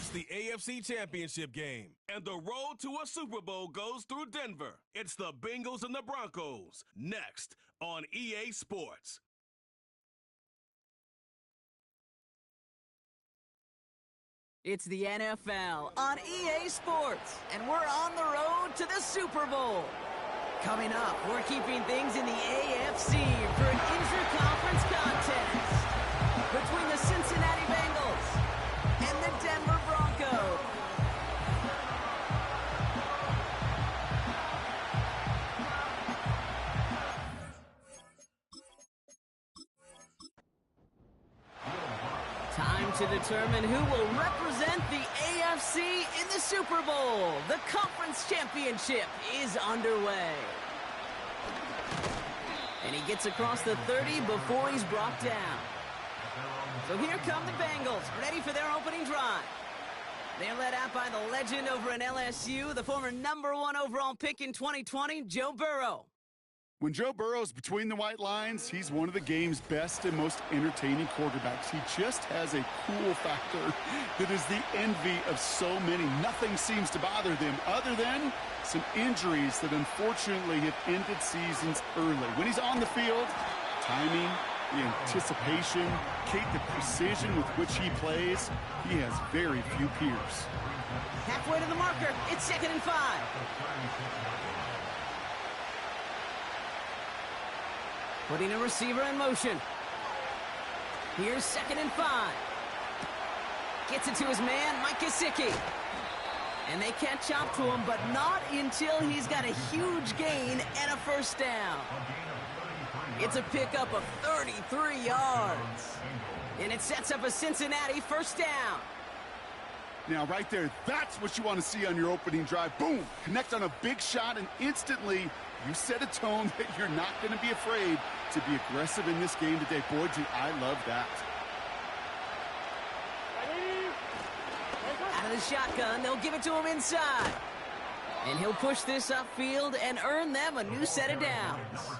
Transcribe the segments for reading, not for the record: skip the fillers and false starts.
It's the AFC Championship game, and the road to a Super Bowl goes through Denver. It's the Bengals and the Broncos, next on EA Sports. It's the NFL on EA Sports, and we're on the road to the Super Bowl. Coming up, we're keeping things in the AFC for an intra-conference contest between the Cincinnati Bengals and the Denver Broncos. Time to determine who will represent the AFC in the Super Bowl. The conference championship is underway. And he gets across the 30 before he's brought down. So here come the Bengals, ready for their opening drive. They're led out by the legend over in LSU, the former #1 overall pick in 2020, Joe Burrow. When Joe Burrow's between the white lines, he's one of the game's best and most entertaining quarterbacks. He just has a cool factor that is the envy of so many. Nothing seems to bother them other than some injuries that unfortunately have ended seasons early. When he's on the field, timing, the anticipation, the precision with which he plays, he has very few peers. Halfway to the marker, it's 2nd and 5. Putting a receiver in motion. Here's 2nd and 5. Gets it to his man, Mike Gesicki. And they catch up to him, but not until he's got a huge gain and a first down. It's a pickup of 33 yards. And it sets up a Cincinnati first down. Now, right there, that's what you want to see on your opening drive. Boom! Connect on a big shot, and instantly you set a tone that you're not going to be afraid to be aggressive in this game today. Boy, do I love that. Out of the shotgun, they'll give it to him inside. And he'll push this upfield and earn them a new set of downs.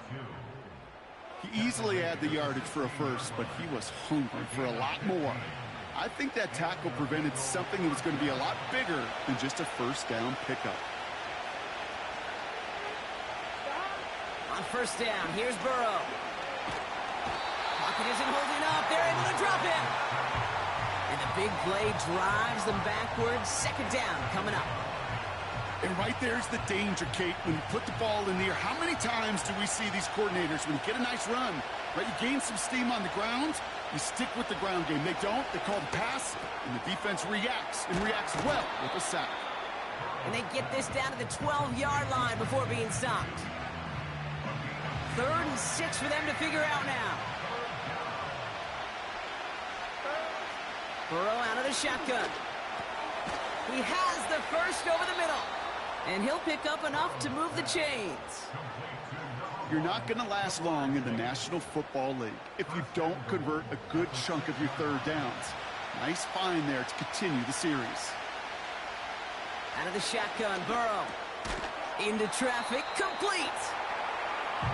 He easily had the yardage for a first, but he was hungry for a lot more. I think that tackle prevented something that was going to be a lot bigger than just a first down pickup. On first down, here's Burrow. Pocket isn't holding up. They're able to drop him. And the big play drives them backwards. 2nd down coming up. And right there's the danger, Kate, when you put the ball in the air. How many times do we see these coordinators, when you get a nice run, right, you gain some steam on the ground, you stick with the ground game. They don't. They call the pass, and the defense reacts, and reacts well with a sack. And they get this down to the 12-yard line before being stopped. 3rd and 6 for them to figure out now. Burrow out of the shotgun. He has the first over the middle. And he'll pick up enough to move the chains. You're not going to last long in the National Football League if you don't convert a good chunk of your 3rd downs. Nice find there to continue the series. Out of the shotgun, Burrow. Into traffic, complete.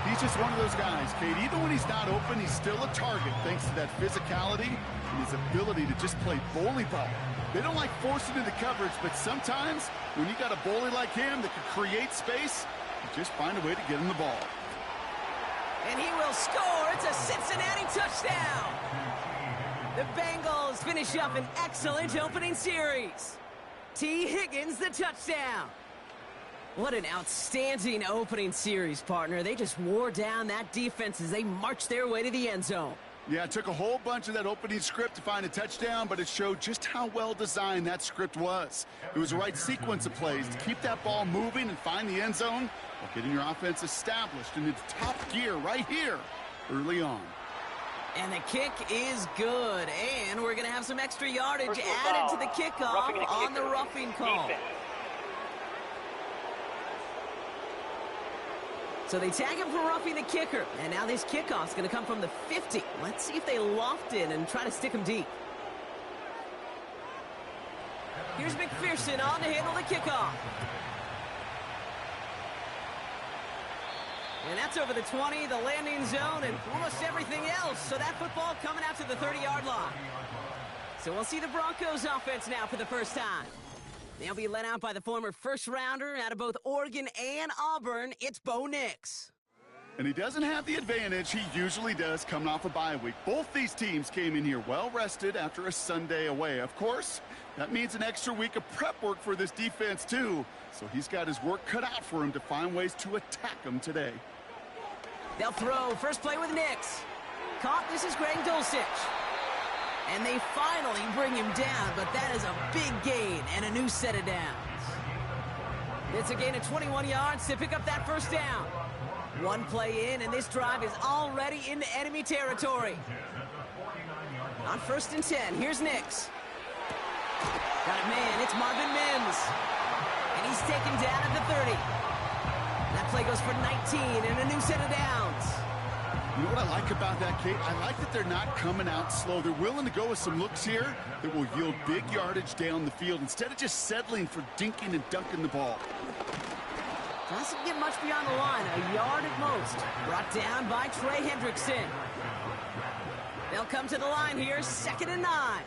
He's just one of those guys, Kate. Even when he's not open, he's still a target thanks to that physicality and his ability to just play bully ball. They don't like forcing into coverage, but sometimes when you got a bully like him that can create space, you just find a way to get him the ball. And he will score. It's a Cincinnati touchdown. The Bengals finish up an excellent opening series. T. Higgins, the touchdown. What an outstanding opening series, partner. They just wore down that defense as they marched their way to the end zone. Yeah, it took a whole bunch of that opening script to find a touchdown, but it showed just how well designed that script was. It was the right sequence of plays to keep that ball moving and find the end zone while getting your offense established in its top gear right here early on. And the kick is good, and we're going to have some extra yardage added to the kickoff on the roughing call. Defense. So they tag him for roughing the kicker. And now this kickoff's going to come from the 50. Let's see if they loft in and try to stick him deep. Here's McPherson on to handle the kickoff. And that's over the 20, the landing zone, and almost everything else. So that football coming out to the 30-yard line. So we'll see the Broncos offense now for the first time. They'll be led out by the former first-rounder out of both Oregon and Auburn. It's Bo Nix. And he doesn't have the advantage he usually does coming off a bye week. Both these teams came in here well-rested after a Sunday away. Of course, that means an extra week of prep work for this defense, too. So he's got his work cut out for him to find ways to attack them today. They'll throw. First play with Nix. Caught. This is Greg Dulcich. And they finally bring him down, but that is a big gain and a new set of downs. It's a gain of 21 yards to pick up that first down. One play in, and this drive is already into enemy territory. On 1st and 10, here's Nix. Got it, man. It's Marvin Mims. And he's taken down at the 30. That play goes for 19 and a new set of downs. You know what I like about that, Kate? I like that they're not coming out slow. They're willing to go with some looks here that will yield big yardage down the field instead of just settling for dinking and dunking the ball. Doesn't get much beyond the line, a yard at most. Brought down by Trey Hendrickson. They'll come to the line here, 2nd and 9.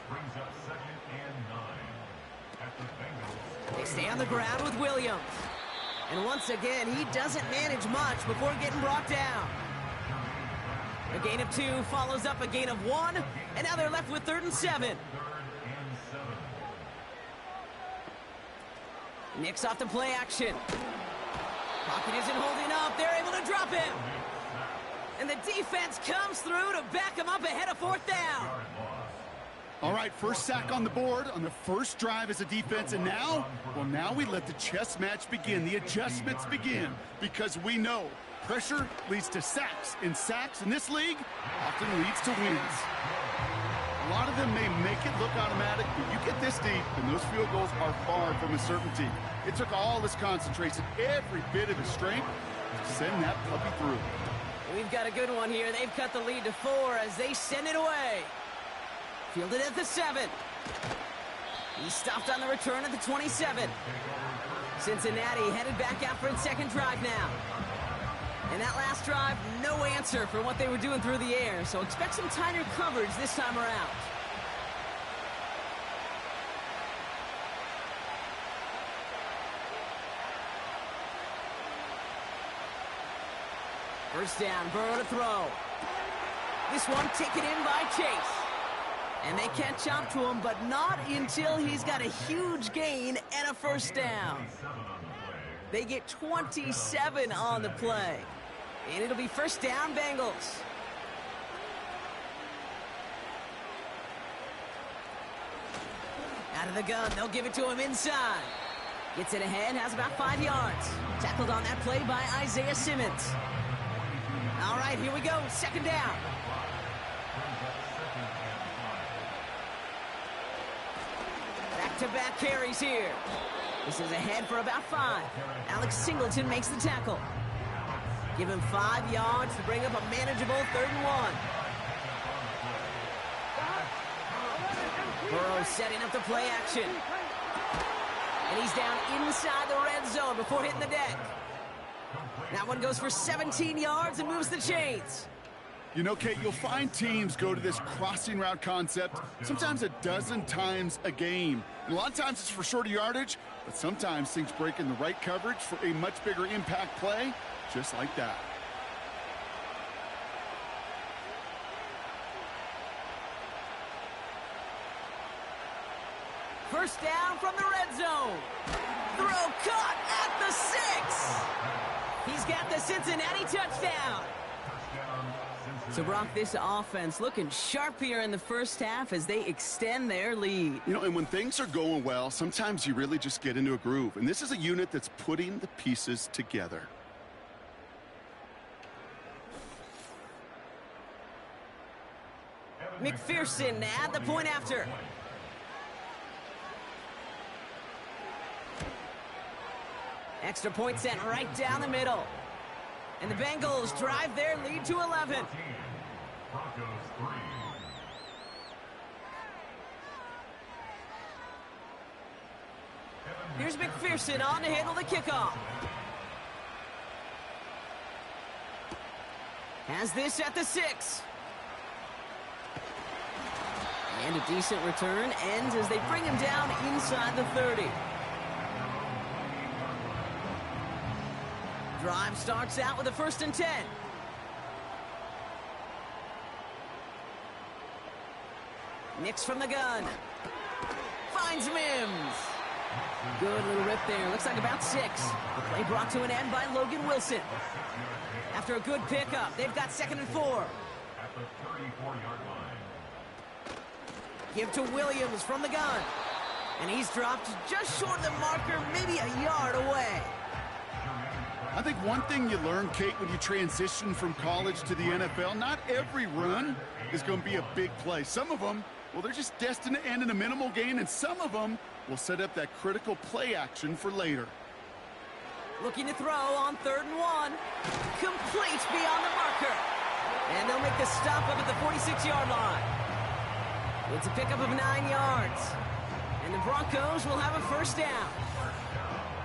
They stay on the ground with Williams. And once again, he doesn't manage much before getting brought down. A gain of 2 follows up a gain of 1, and now they're left with 3rd and 7. Nix off the play action. Pocket isn't holding up. They're able to drop him. And the defense comes through to back him up ahead of 4th down. All right, first sack on the board on the first drive as a defense, and now, well, now we let the chess match begin. The adjustments begin, because we know pressure leads to sacks, and sacks in this league often leads to wins. A lot of them may make it look automatic, but you get this deep, and those field goals are far from a certainty. It took all his concentration, every bit of his strength, to send that puppy through. We've got a good one here. They've cut the lead to 4 as they send it away. Fielded at the 7. He's stopped on the return at the 27. Cincinnati headed back out for its second drive now. And that last drive, no answer for what they were doing through the air, so expect some tighter coverage this time around. First down, Burrow to throw. This one taken in by Chase. And they catch up to him, but not until he's got a huge gain and a first down. They get 27 on the play. And it'll be first down, Bengals. Out of the gun, they'll give it to him inside. Gets it ahead, has about 5 yards. Tackled on that play by Isaiah Simmons. All right, here we go, 2nd down. Back-to-back carries here. This is ahead for about 5. Alex Singleton makes the tackle. Give him 5 yards to bring up a manageable 3rd and 1. Burrow setting up the play action. And he's down inside the red zone before hitting the deck. That one goes for 17 yards and moves the chains. You know, Kate, you'll find teams go to this crossing route concept sometimes a dozen times a game. And a lot of times it's for shorter yardage, but sometimes things break in the right coverage for a much bigger impact play, just like that. First down from the red zone. Throw caught at the 6. He's got the Cincinnati touchdown. So, Brock, this offense looking sharp here in the first half as they extend their lead. You know, and when things are going well, sometimes you really just get into a groove. And this is a unit that's putting the pieces together. McPherson at the point after. Extra point sent right down the middle. And the Bengals drive their lead to 11. Here's McPherson on to handle the kickoff. Has this at the 6. And a decent return ends as they bring him down inside the 30. Drive starts out with a 1st and 10. Nix from the gun. Finds Mims. Good little rip there. Looks like about 6. The play brought to an end by Logan Wilson. After a good pickup, they've got 2nd and 4. At the 34-yard line. Give to Williams from the gun. And he's dropped just short of the marker, maybe a yard away. I think one thing you learn, Kate, when you transition from college to the NFL, not every run is going to be a big play. Some of them, well, they're just destined to end in a minimal gain, and some of them will set up that critical play action for later. Looking to throw on 3rd and 1. Complete beyond the marker. And they'll make the stop up at the 46-yard line. It's a pickup of 9 yards. And the Broncos will have a 1st down.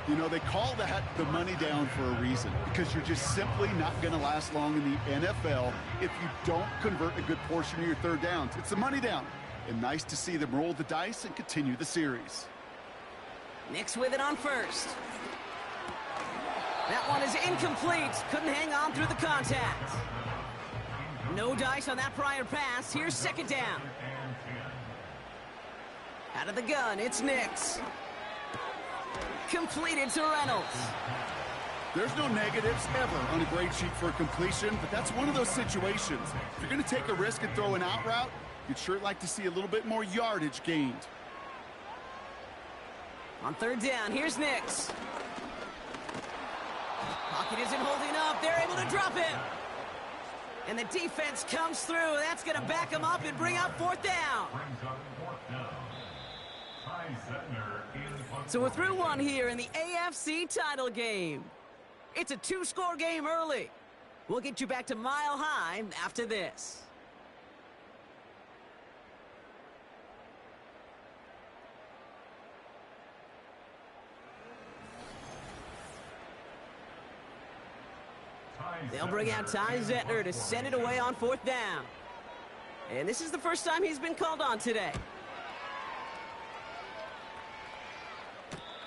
You know, they call that the money down for a reason, because you're just simply not going to last long in the NFL if you don't convert a good portion of your 3rd downs. It's the money down. And nice to see them roll the dice and continue the series. Nix with it on 1st. That one is incomplete. Couldn't hang on through the contact. No dice on that prior pass. Here's 2nd down. Out of the gun, it's Nix. Completed to Reynolds. There's no negatives ever on a grade sheet for a completion, but that's one of those situations. If you're going to take a risk and throw an out route, you'd sure like to see a little bit more yardage gained. On 3rd down, here's Nix. Pocket isn't holding up. They're able to drop him. And the defense comes through. That's going to back him up and bring up 4th down. So we're through one here in the AFC title game. It's a 2-score game early. We'll get you back to Mile High after this. They'll bring out Ty Zettner to send it away on 4th down. And this is the first time he's been called on today.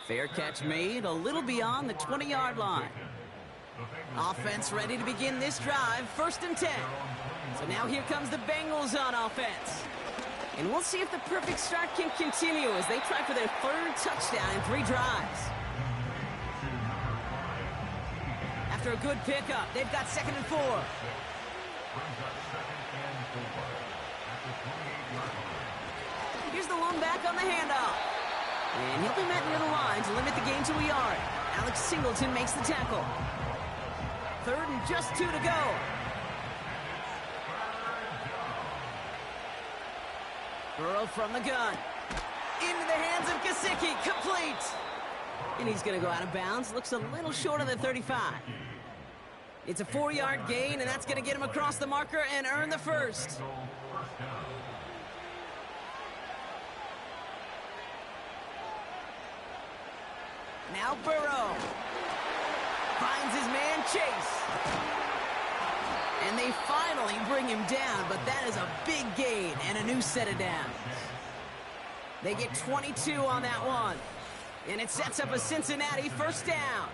Fair catch made a little beyond the 20-yard line. Offense ready to begin this drive, 1st and 10. So now here comes the Bengals on offense. And we'll see if the perfect start can continue as they try for their 3rd touchdown in 3 drives. After a good pickup, they've got 2nd and 4. Here's the lone back on the handoff. And he'll be met near the line to limit the gain to a yard. Alex Singleton makes the tackle. 3rd and just 2 to go. Burrow from the gun. Into the hands of Gesicki. Complete. And he's going to go out of bounds. Looks a little short of the 35. It's a 4-yard gain, and that's going to get him across the marker and earn the 1st. Now Burrow finds his man Chase. And they finally bring him down, but that is a big gain and a new set of downs. They get 22 on that one. And it sets up a Cincinnati 1st down.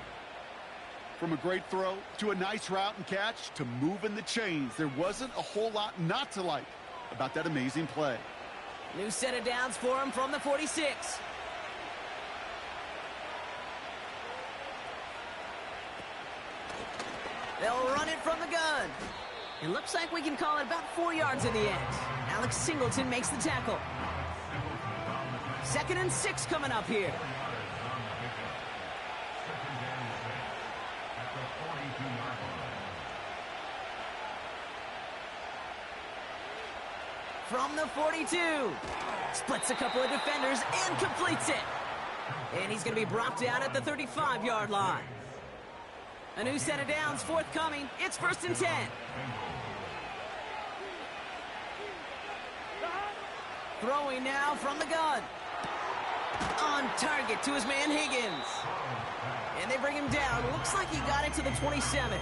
From a great throw to a nice route and catch to moving the chains, there wasn't a whole lot not to like about that amazing play. New set of downs for him from the 46. They'll run it from the gun. It looks like we can call it about 4 yards in the end. Alex Singleton makes the tackle. 2nd and 6 coming up here. From the 42. Splits a couple of defenders and completes it. And he's going to be brought down at the 35-yard line. A new set of downs forthcoming. It's 1st and 10. Throwing now from the gun. On target to his man Higgins. And they bring him down. Looks like he got it to the 27.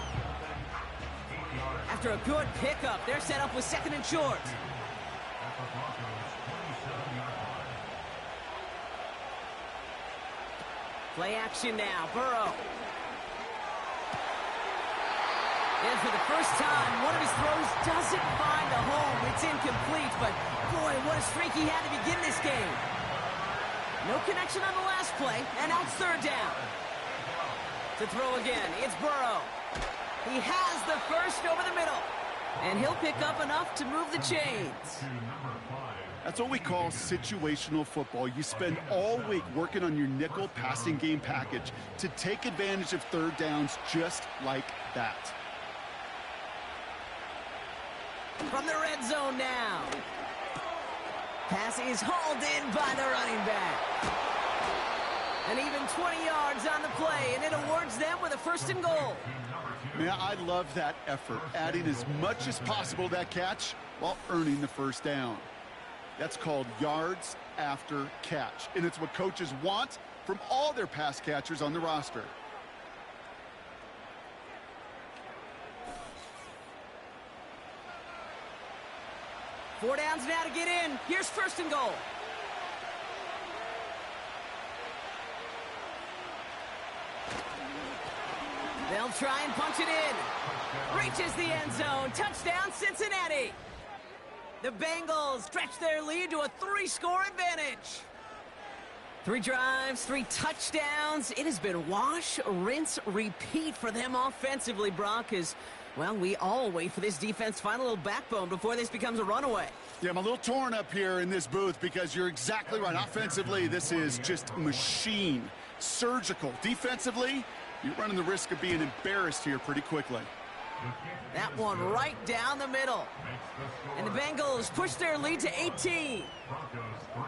After a good pickup, they're set up with 2nd and short. Play action now, Burrow. And for the first time, one of his throws doesn't find a home. It's incomplete, but boy, what a streak he had to begin this game. No connection on the last play, and now it's third down. To throw again, it's Burrow. He has the first over the middle, and he'll pick up enough to move the chains. That's what we call situational football. You spend all week working on your nickel passing game package to take advantage of third downs just like that. From the red zone now. Pass is hauled in by the running back. And even 20 yards on the play, and it awards them with a 1st and goal. Man, I love that effort, adding as much as possible to that catch while earning the 1st down. That's called yards after catch, and it's what coaches want from all their pass catchers on the roster. Four downs now to get in. Here's 1st and goal. They'll try and punch it in. Reaches the end zone. Touchdown, Cincinnati. The Bengals stretch their lead to a 3-score advantage. 3 drives, 3 touchdowns. It has been wash, rinse, repeat for them offensively, Brock, as, well, we all wait for this defense to find a little backbone before this becomes a runaway. Yeah, I'm a little torn up here in this booth because you're exactly right. Offensively, this is just machine. Surgical. Defensively, you're running the risk of being embarrassed here pretty quickly. That one right down the middle. And the Bengals push their lead to 18. Broncos 3.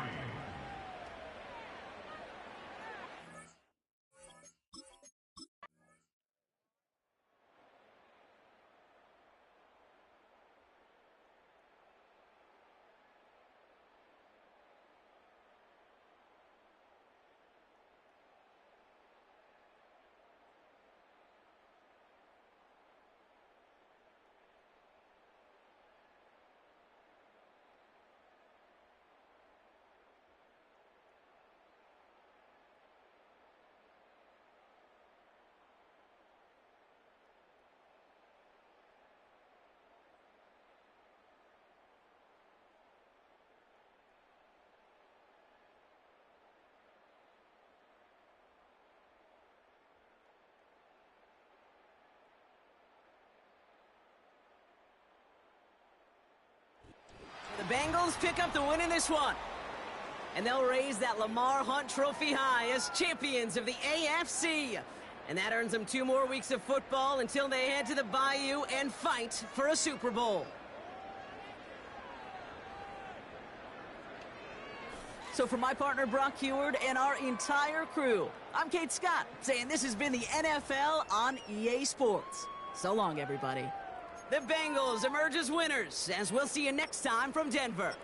The Bengals pick up the win in this one. And they'll raise that Lamar Hunt trophy high as champions of the AFC. And that earns them 2 more weeks of football until they head to the Bayou and fight for a Super Bowl. So for my partner Brock Heward and our entire crew, I'm Kate Scott saying this has been the NFL on EA Sports. So long, everybody. The Bengals emerge as winners, as we'll see you next time from Denver.